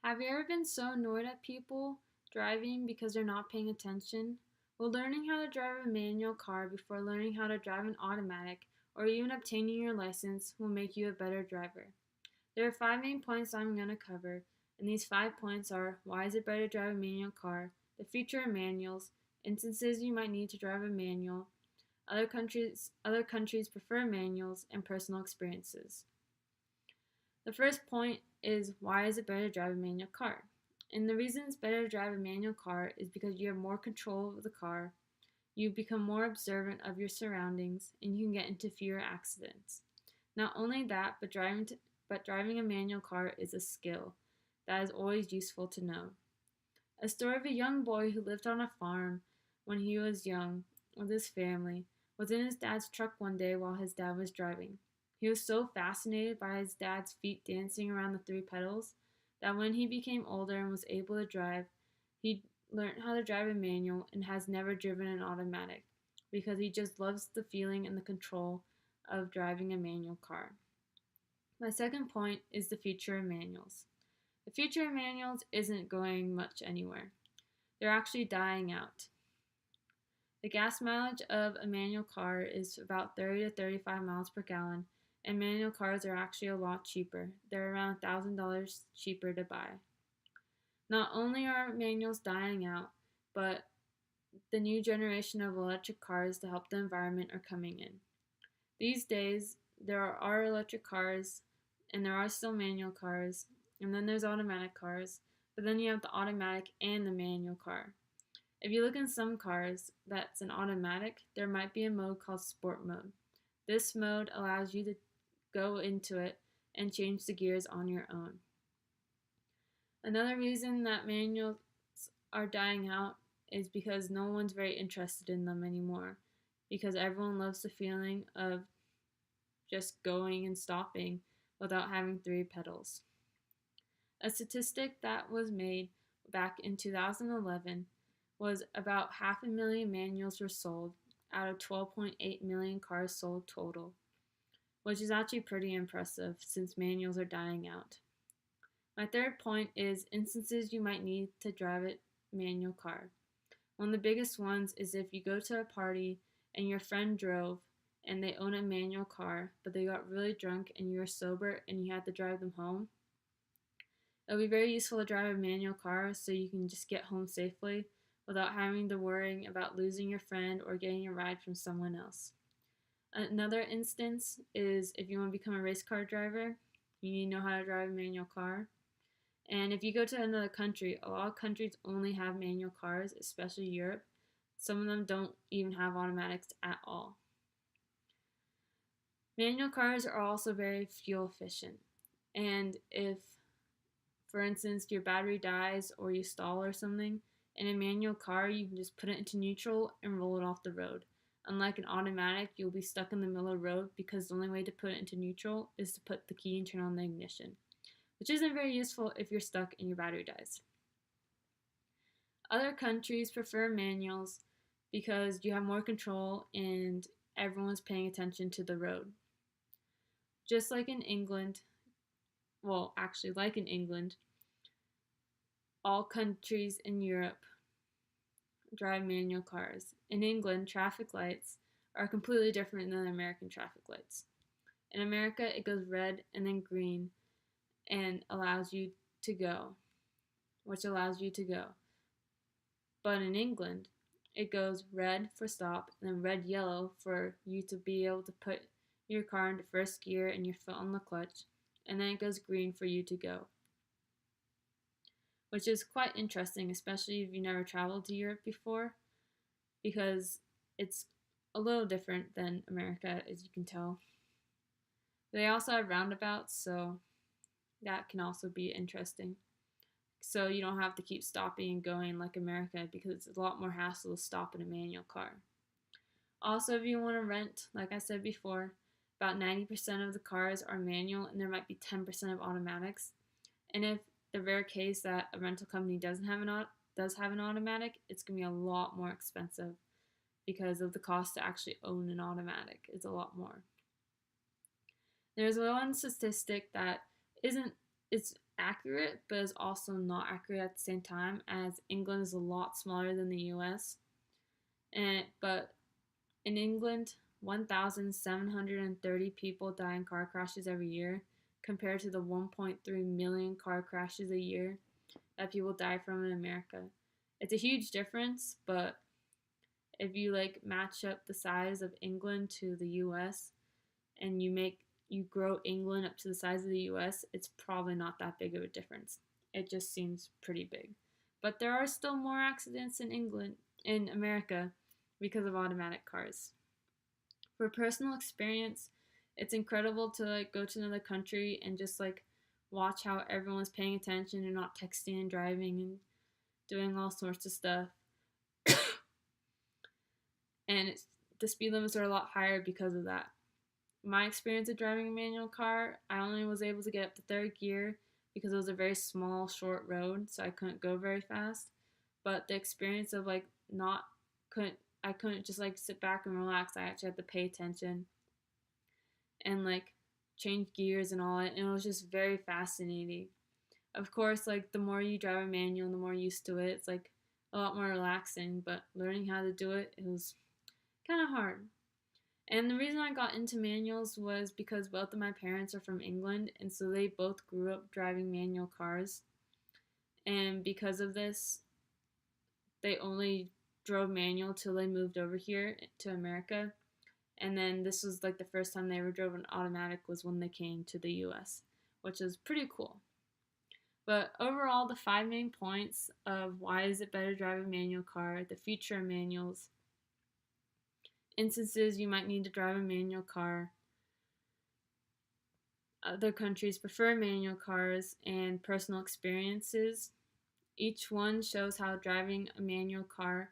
Have you ever been so annoyed at people driving because they're not paying attention? Well, learning how to drive a manual car before learning how to drive an automatic or even obtaining your license will make you a better driver. There are five main points I'm going to cover, and these 5 points are: why is it better to drive a manual car, the future of manuals, instances you might need to drive a manual, other countries prefer manuals, and personal experiences. The first point is, why is it better to drive a manual car? And the reason it's better to drive a manual car is because you have more control of the car, you become more observant of your surroundings, and you can get into fewer accidents. Not only that, but driving a manual car is a skill that is always useful to know. A story of a young boy who lived on a farm when he was young with his family was in his dad's truck one day while his dad was driving. He was so fascinated by his dad's feet dancing around the three pedals that when he became older and was able to drive, he learned how to drive a manual and has never driven an automatic because he just loves the feeling and the control of driving a manual car. My second point is the future of manuals. The future of manuals isn't going much anywhere. They're actually dying out. The gas mileage of a manual car is about 30 to 35 miles per gallon, and manual cars are actually a lot cheaper. They're around $1,000 cheaper to buy. Not only are manuals dying out, but the new generation of electric cars to help the environment are coming in. These days, there are electric cars, and there are still manual cars, and then there's automatic cars, but then you have the automatic and the manual car. If you look in some cars that's an automatic, there might be a mode called sport mode. This mode allows you to go into it and change the gears on your own. Another reason that manuals are dying out is because no one's very interested in them anymore, because everyone loves the feeling of just going and stopping without having three pedals. A statistic that was made back in 2011 was about 500,000 manuals were sold out of 12.8 million cars sold total, which is actually pretty impressive since manuals are dying out. My third point is instances you might need to drive a manual car. One of the biggest ones is if you go to a party and your friend drove and they own a manual car, but they got really drunk and you were sober and you had to drive them home. It'll be very useful to drive a manual car so you can just get home safely without having to worry about losing your friend or getting a ride from someone else. Another instance is if you want to become a race car driver, you need to know how to drive a manual car. And if you go to another country, a lot of countries only have manual cars, especially Europe. Some of them don't even have automatics at all. Manual cars are also very fuel efficient. And if, for instance, your battery dies or you stall or something, in a manual car, you can just put it into neutral and roll it off the road. Unlike an automatic, you'll be stuck in the middle of the road because the only way to put it into neutral is to put the key and turn on the ignition, which isn't very useful if you're stuck and your battery dies. Other countries prefer manuals because you have more control and everyone's paying attention to the road. Just like in England, like in England, all countries in Europe drive manual cars. In England, traffic lights are completely different than American traffic lights. In America, it goes red and then green and allows you to go, which allows you to go. But in England, it goes red for stop and then red yellow for you to be able to put your car into first gear and your foot on the clutch, and then it goes green for you to go, which is quite interesting, especially if you never traveled to Europe before, because it's a little different than America, as you can tell. They also have roundabouts, so that can also be interesting. So you don't have to keep stopping and going like America, because it's a lot more hassle to stop in a manual car. Also, if you want to rent, like I said before, about 90% of the cars are manual and there might be 10% of automatics. And if the rare case that a rental company does have an automatic, it's going to be a lot more expensive because of the cost to actually own an automatic. It's a lot more. There's one statistic that it's accurate, but is also not accurate at the same time, as England is a lot smaller than the US. But in England, 1,730 people die in car crashes every year, compared to the 1.3 million car crashes a year that people die from in America. It's a huge difference, but if you like match up the size of England to the US and you grow England up to the size of the US, it's probably not that big of a difference. It just seems pretty big. But there are still more accidents in America because of automatic cars. For personal experience, it's incredible to like go to another country and just like watch how everyone's paying attention and not texting and driving and doing all sorts of stuff. And the speed limits are a lot higher because of that. My experience of driving a manual car, I only was able to get up to third gear because it was a very small, short road, so I couldn't go very fast. But the experience of like not couldn't I couldn't just like sit back and relax. I actually had to pay attention and like change gears and all it, and it was just very fascinating. Of course, like the more you drive a manual, the more used to it. It's like a lot more relaxing, but learning how to do it, it was kind of hard. And the reason I got into manuals was because both of my parents are from England, and so they both grew up driving manual cars. And because of this, they only drove manual till they moved over here to America. And then this was like the first time they ever drove an automatic was when they came to the US, which is pretty cool. But overall, the 5 main points of why is it better to drive a manual car, the future of manuals, instances you might need to drive a manual car, other countries prefer manual cars, and personal experiences. Each one shows how driving a manual car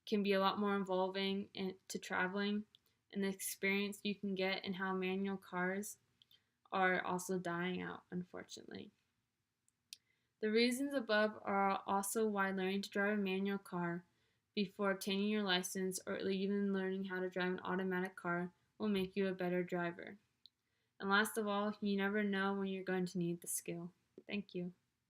can be a lot more involving to traveling, and the experience you can get, and how manual cars are also dying out, unfortunately. The reasons above are also why learning to drive a manual car before obtaining your license or even learning how to drive an automatic car will make you a better driver. And last of all, you never know when you're going to need the skill. Thank you.